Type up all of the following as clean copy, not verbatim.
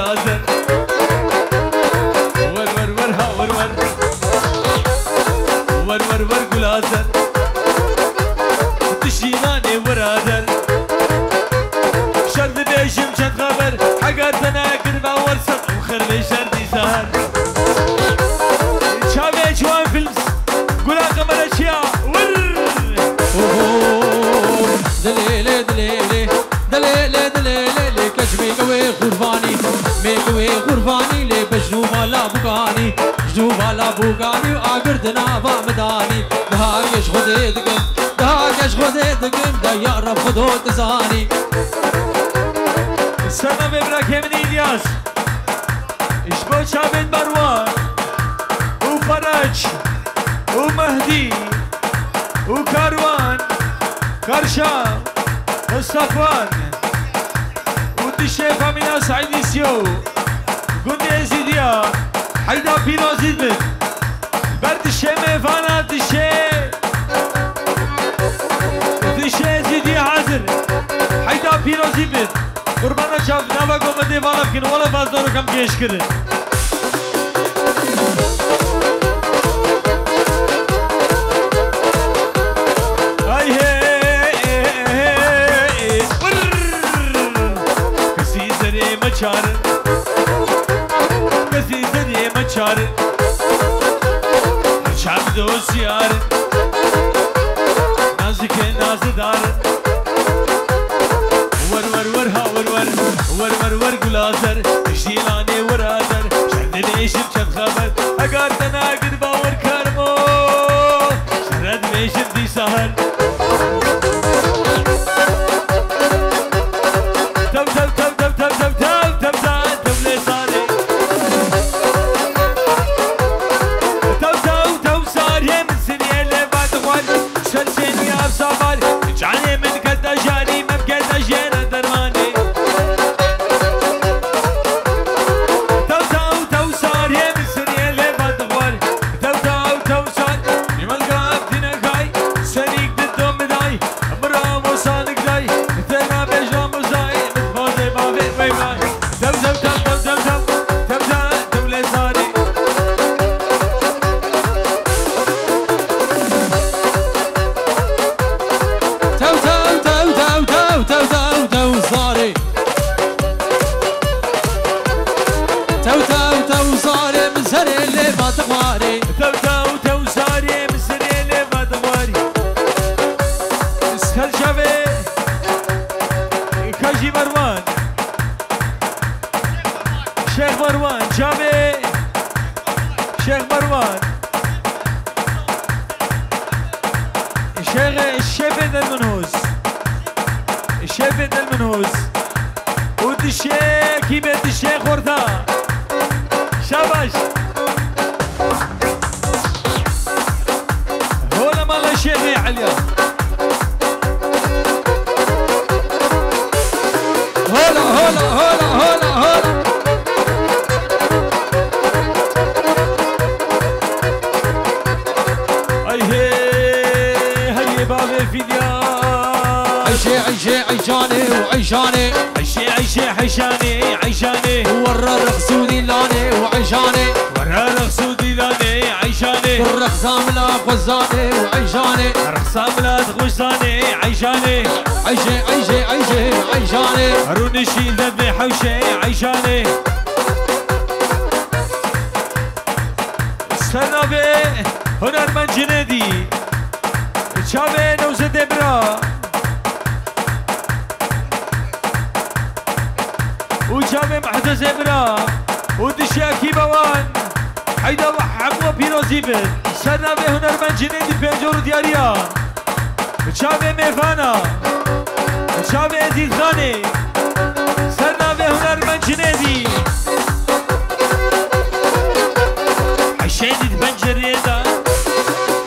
قلازر ور ور ور ها ور ور ور ور ور قلازر تشيلاني ورادر شرد بيشم شد خبر حقاتنا قربا ورسط وخربي شردي سهر شابي جوان فيلمز قولا قمر اشياء ور دليلي دليلي دليلي دليلي كشمي قوي غرفاني مي قوي غرفاني لي بجنو مالا بوغاني جنو مالا بوغاني وآقردنا بامداني دهاكش خودي دقم دهاكش خودي دقم دا يعرف خودو تزاني سنة ببراكي من إلياس إشبو شابين مروان وفرج ومهدي وكاروان كرشام وصفوان ودشي فامينا سعيد سيو قلني ازيديا حيدا بينو زيد بن برد الشي ميفانا دشي زيديا حاضر حيدا بينو زيد بن قربانا شاف نافا قوم دي فانا بكين ولا فازدارو كم كيش كده مچار کسی زنی مچار شب دوستیار نازک نازدار ور ور ور ها ور ور ور ور ور گلازر شیلانی ورادر شرد بیشم چند خبر اگر تناقد باور کرمو شرد بیشم دی سهر تب تب تب تب تب تب تب جاني من قد جاني ما بقد جينا درماني تو صار يا مسري اللي بدغور تو صار يمل قراب دينا غاي سريك ددوم داي مرام وصانك داي تنا بجام وزاي متفوزي بابي باي باي تو لساني شيخ مروان جابي شيخ مروان الشيبة المنهوز الشيبة المنهوز ودشي كيبة الشيخ ورثا شاباش هولا مالا الشيخ يا عليا هولا هولا هولا هولا هولا عيشاني وعيشاني عيشاني ورر خسودي لاني وعيشاني ورر خسودي لاني عيشاني الرخصام لا غزاني وعيشاني الرخصام لا غزاني عيشاني عيشاني هروني شيل ذبي حوشي عيشاني سنابي هنرمن جنيدي شابي نوزد برا وجامع محدث برا ودشاكي بوان حيدا وحقوة بيروزي بن سنة هنرمن جنيدي بينجور دياريا شامع ميفانا شامع عزيز خاني سنة هنرمن جنيدي حشيدي البنجريدا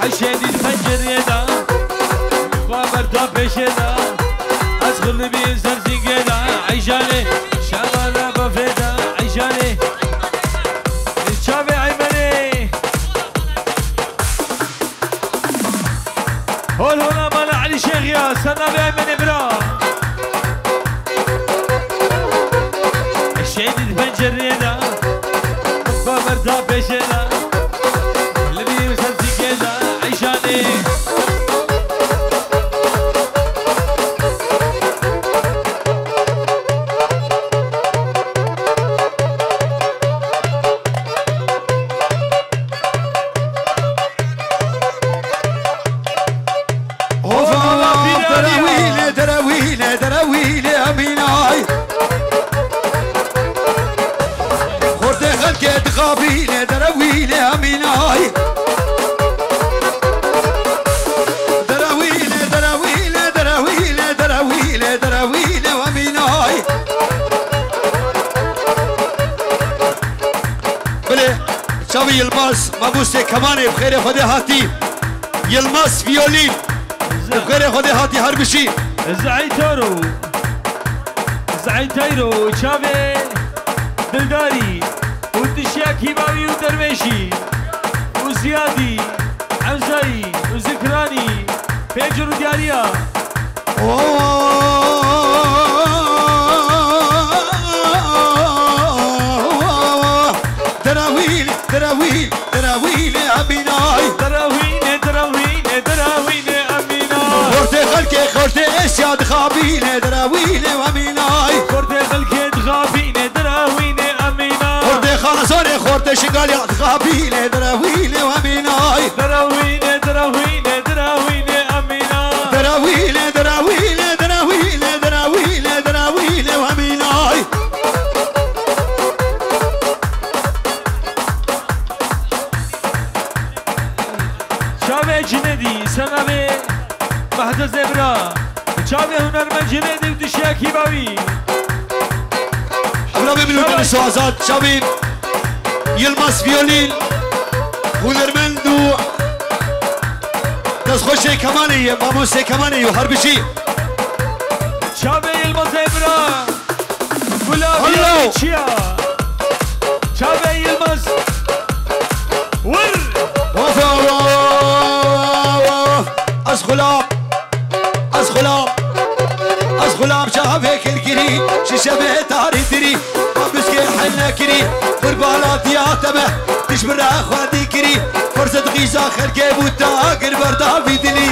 حشيدي البنجريدا خبر دا بشيدا أسخل بيزر زنقيدا عيشاني شامانا بفيدا عيشاني الشافي عيماني هول هنا مالا علي شيخ يا سنة بعيماني برا دخابينه دروينه اميناي دروينه دروينه دروينه دروينه دروينه واميناي بله شاوي يلماس مابوسه كمان بخير خدي هاتي يلماس فيولين بخير خدي هاتي هر بشي زعيتارو زعيتارو شاوي دلداري وتشياكي باوي ودرويشي وزيادي عمزاي وذكراني بيجر ودياريا دراويل دراويل دراويل اميناي دراوين دراوين دراوين اميناي خورتي خلكي خورتي اسياد خابيل دراويل واميناي خورتي خلكي تغابين دراوين اميناي خورتي خالصوني خورتي شقالي خابيل دراويل واميناي دراوين دراوين دراوين اميناي دراويل دراويل دراويل دراويل دراويل واميناي شاوي جندي سنوي مهد زبرا شاوي هنرمند جندي ودشياكي باوي أبرامي بلوكن السوازات شابين يلمس فيولين هنرمندو دست خوشي كماني ماموسي كماني وهرب شي شاوي المزبرا هلو. كلابي تشيا شاوي يلمس ور أسخلاب أسخلاب أسخلاب شافك الكري ششبه تاري تري مبسكي حنا كري فربالات يا تبه تشبر أخواتي كري فرصة غيزا خلقي بوتاقر بردا في دلي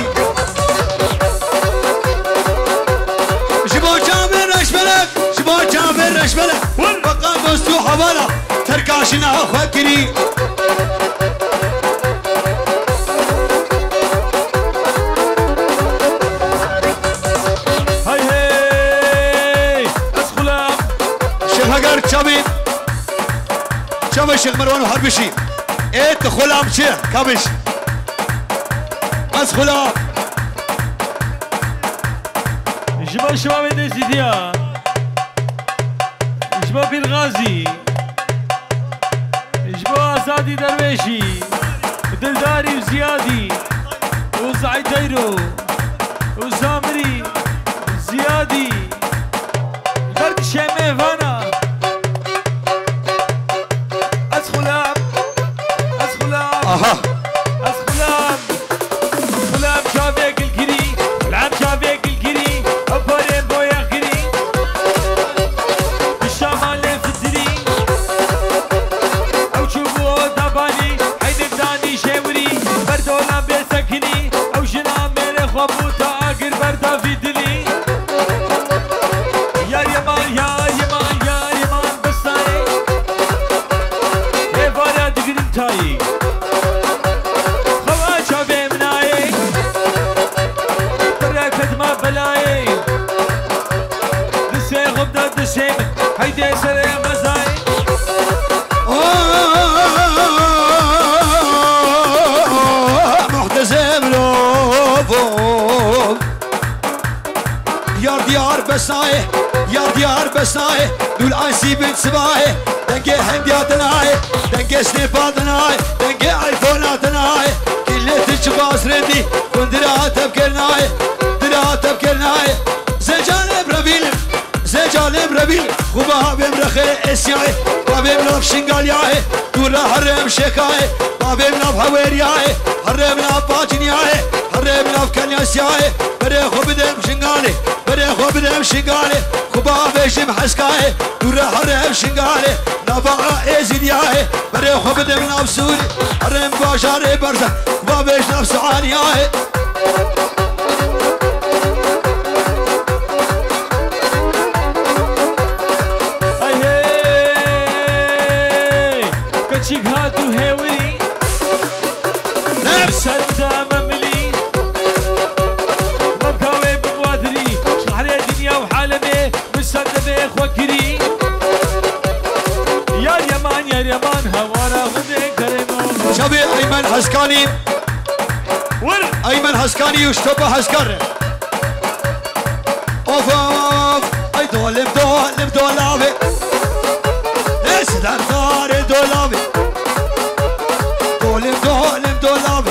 شبو جامر رشبلك شبو جامر رشبلك بقى بستو حوالا تركاشنا أخواتي شابين شابين شيخ مروان وحربشي ايت خلام شيخ كابش بس خلام جبا شباب ديزيديا جبا بالغازي جبا زادي درويشي ودلداري وزيادي وزعيتيرو وزامري زيادي درد شامي فانا اها اسخلام اسخلام شافيك الكري العب شافيك الكري ابارين بويا خري الشمال لفتري او شوفوا دباني حيدك داني شاوري بردولا بيسكني او جنا ميري خبوتا اقر بردا في دلي يا يمان يا يمان يا يمان بساي ايه بارا دقرم تاي هيدي سري مزاي محتزم لوفو يا ديار بساي يا ديار بساي دول عايسي بنت سباي دنقي هندياتناي دنقي سنيباتناي دنقي ايفوناتناي كل تشباس ردي كندرات بكرناي درات بكرناي زجان بربيل زجان بربيل خوبا بمرخي اسياي بابي بلوف شنغالياي دورا حرم شيكاي بابي بلوف هويرياي حرم بلوف باجنياي حرم بلوف كنياسياي بري خوب دم شنغالي بري خوب دم شنغالي خوبا بيشم حسكاي دورا حرم شنغالي نبا ازيدياي بري خوب دم نفسوري حرم باشاري برزا خوبا بيش نفس عانياي كتشيك هاتو هاوري نفس مملي مبكاوي بموادري شحري دنيا وحالمي مصدبي خوكري يا اليمان يا اليمان هوا شبي أيمن حسكاني أيمن حسكاني وشتبه حسكر أوف أوف أي دولم دولم دولابي ليش دار دولابي دولم دولم دولابي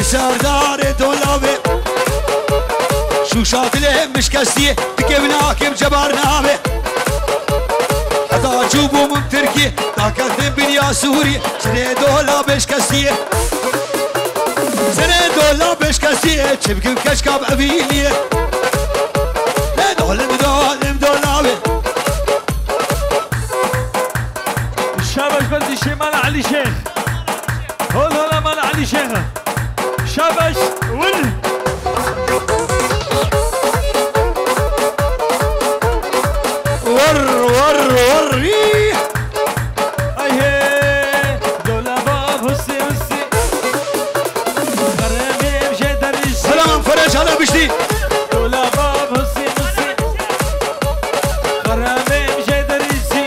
سردار دولابي شو شاطلي مش كسيه تكبنا كم جبرنا به حتى جوبو من تركي طاقت بنيا سوري سنه دولابش كسيه سنه دولابش كسيه تشبك كشكاب ابيليه دولم دولم دولابي الشابش بدي شي مال علي شيخ هول هلا مال علي شيخ شابش ور ور ور ور اي هي دولا باب هسي هسي قرامي مشي دريش سلام فرج على بشتي دولا باب هسي هسي قرامي مشي دريسي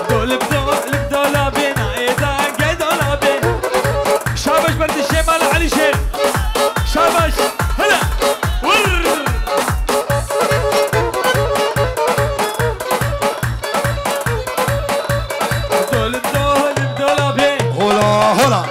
دول بدول دولا بين ايدا قاعد دولا بين شابش بدي شي مال علي شيخ شابش هلا ور هولا هولا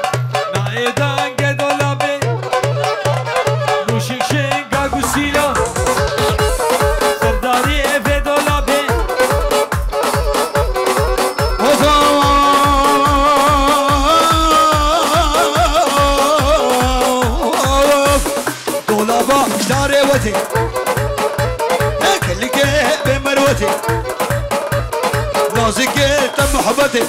دولابا اشتاري وتي كل بمروتي نازك تم محبتي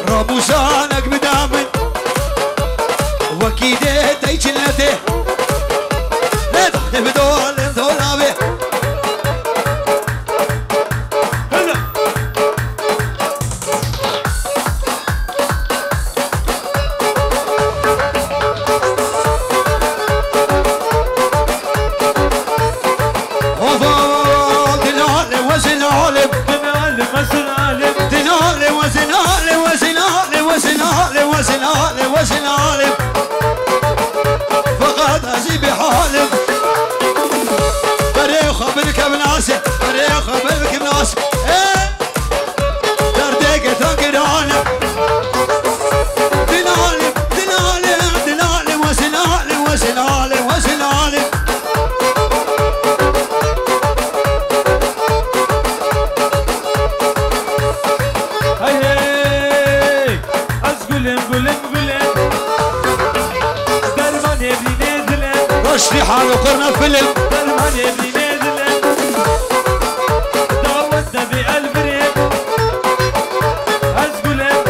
راموسانك بدامن وكيدي تيجلتي لا تحدي بدول دولابي وزن عالم فقط أزيب حالم بريخ بلك بناسي بريخ بلك بناسي دردك تنقرانم دنالم دنالم دنالم وزن عالم وزن عالم وزن عالم هاي هاي أزقلم قلم رشدي حاله قرنا فيلم درمان يبني نازلين دعوتنا بقلب ريم هزقلم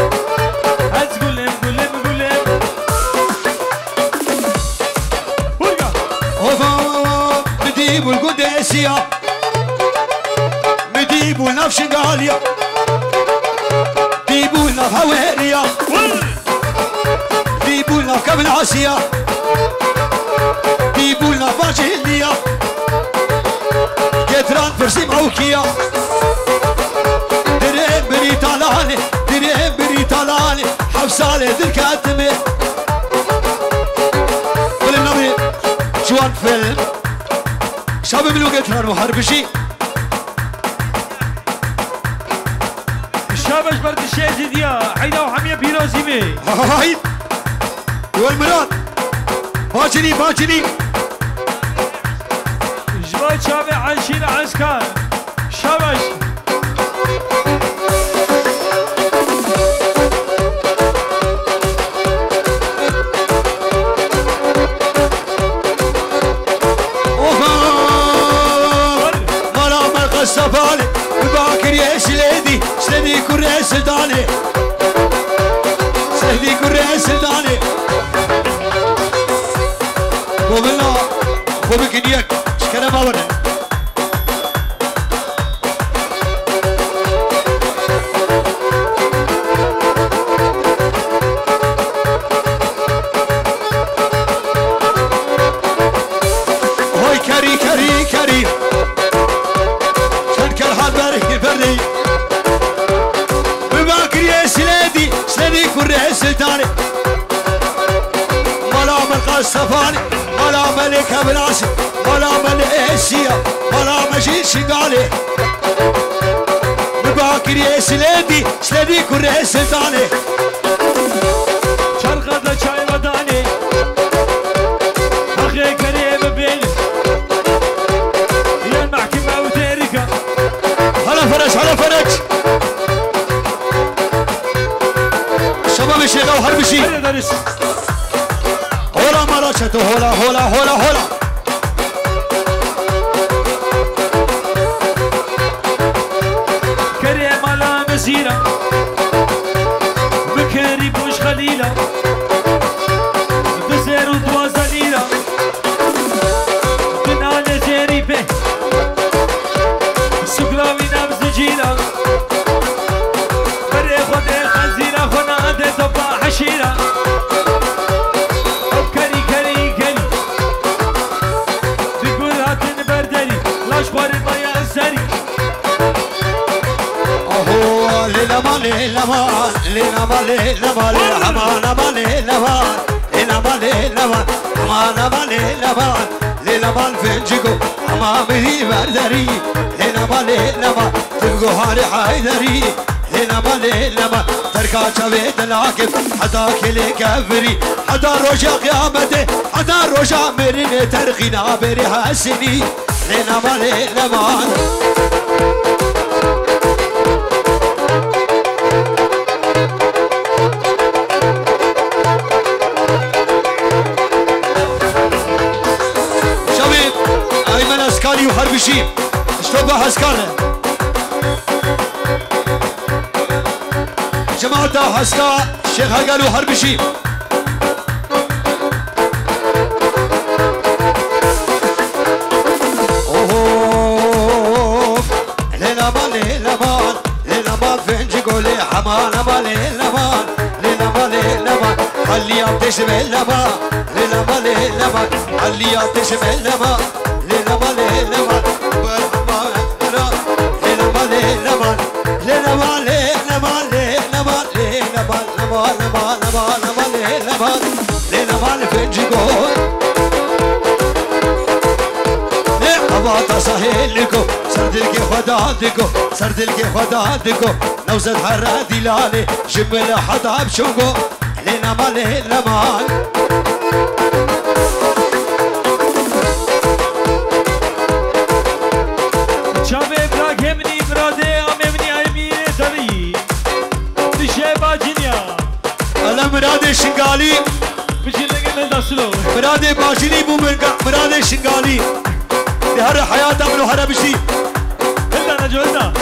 هزقلم قلم قلم ورقة اوفا مديبو القديسية مديبو نفشنقالية ديبو نفهويرية ديبو نفكب العاسية ديبولنا باجيليا كتران فرسي موكيا دريم بري طالاني دريم بري طالاني حفصالي ذلك أتمي فيلم نبي جوان فيلم شاب بلو كتران وحربشي الشابش برد الشيء ديا حيدا وحمية بيروزي بي هاي والمراد باجري باجري جبال شابي عايشين عسكر شابش مرام القصفالي باكر يا سليدي سليدي كرة سلطاني سليدي كرة سلطاني قبلنا خبك نيك شكرا ما بنا هاي كري كري كري شنكر حال بارك فري بباكر يا كره سلطاني ملا ملقى الصفاني ملا ملك بلاسي ملا ملك السيا ملا مجيد شقالي باكر يا سلادي سلادي كره سلطاني شرقة شاي وداني أخي كريم بين يا المحكمة وتاركة هلا فرج هلا فرج شباب الشيخ او حرب شي هولا مراشته هولا هولا هولا هولا كريم على مسيرة بكري بوش خليلة بزير ودوازنيرة بنال زيري به سكلاوي نبز جيلة بري خود خنزيرة خنا دي طبع حشيرة كري كري كري بيقول هاتن بردري لاش باري مايا الزري اوه ليلما ليلما ليلما ليلما ليلما ليلما ليلما ليلما ليلما ليلما ليلما الفنجكو امامي بردري ليلما ليلما تبقوا هاري حيدري ليلما ليلما تركا شبيت العاكف حتى كلي كافري حتى رجا قيامته حتى رجا مرين ترخينا بري حسني ليلما ليلما هسكاني وحربشي اشتوبة هسكانة جماعة هسكا الشيخ هقال وحربشي اوه ليلة مان ليلة مان ليلة مان فين جيقولي حمان مان ليلة مان ليلة مان ليلة مان خلي ابتش ليلة مان ليلة مان ليلة مان خلي ابتش ليلة مان ليلما ليلما ليلما ليلما ليلما ليلما ليلما ليلما ليلما ليلما الفنجيكون ليلما تصهيلكو سردلكي خدادكو سردلكي خدادكو نوزد حرادي لالي جمل حدا بشوقو ليلما ليلما شابه براك همني براده اممني عيمي دلي بشيبا جنيا انا مراد شنغالي بشيلنگه ندسلو مراد باجني بو مراد شنغالي هر حياته منو هر بشي هلا نجوزنا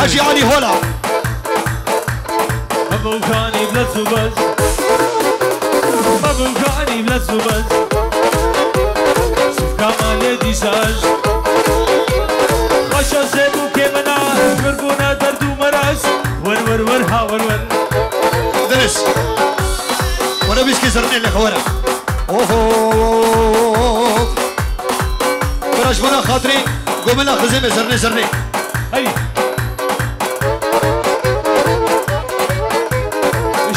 حاجي علي هولا ابو كاني بلا زبز ابو كاني بلا زبز شوف كمال ديساج خشا زبو كمنا قربونا درد ومراس ور ور ور ها ور ور درس وانا بيسكي زرني لك ورا اوه براش بنا خاطري قومنا خزيمه زرني زرني هاي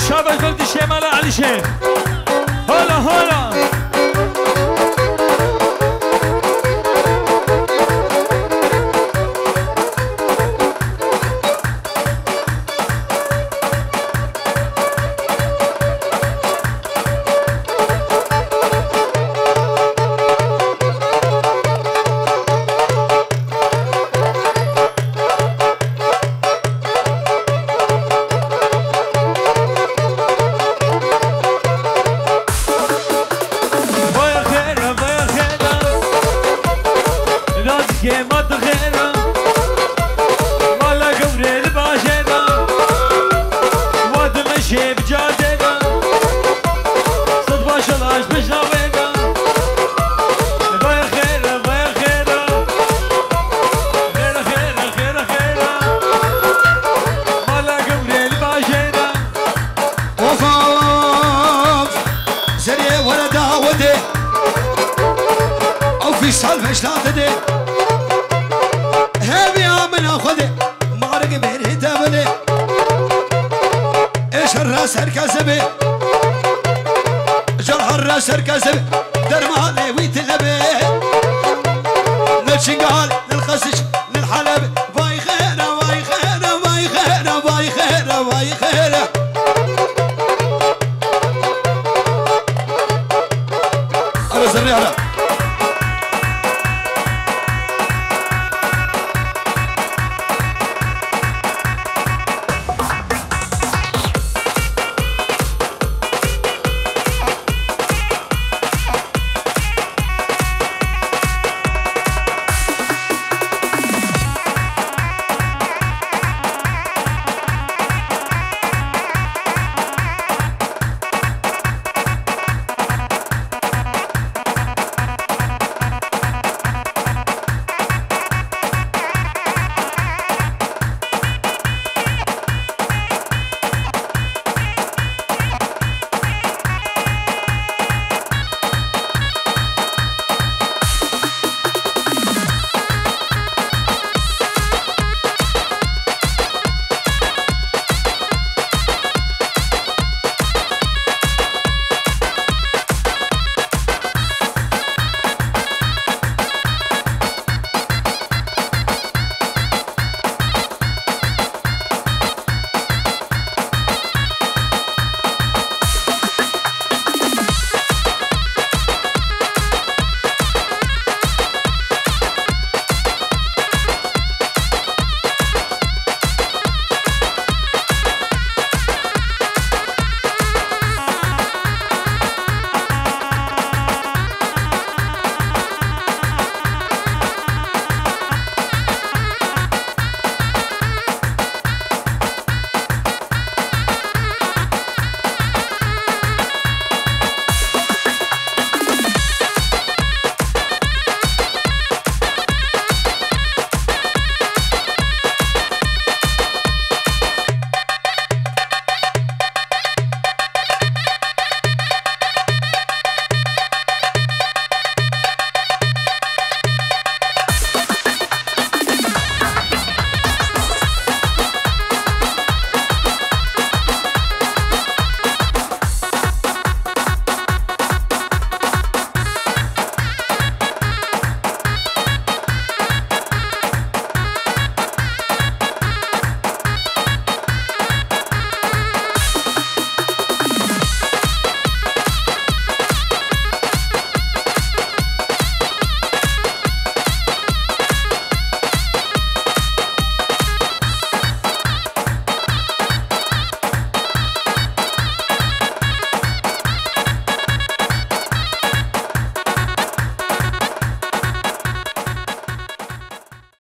الشابك قلت الشمال علي شيخ هلا هلا في سالفش لا تدي هبي عمنا خدي مارق بيري تبلي ايش الراس هركزبي جرح الراس هركزبي درمالي ويتلبي نتشنقال للخسش للحلب باي خيره باي خيره باي خيره باي خيره باي خيره أنا زريعة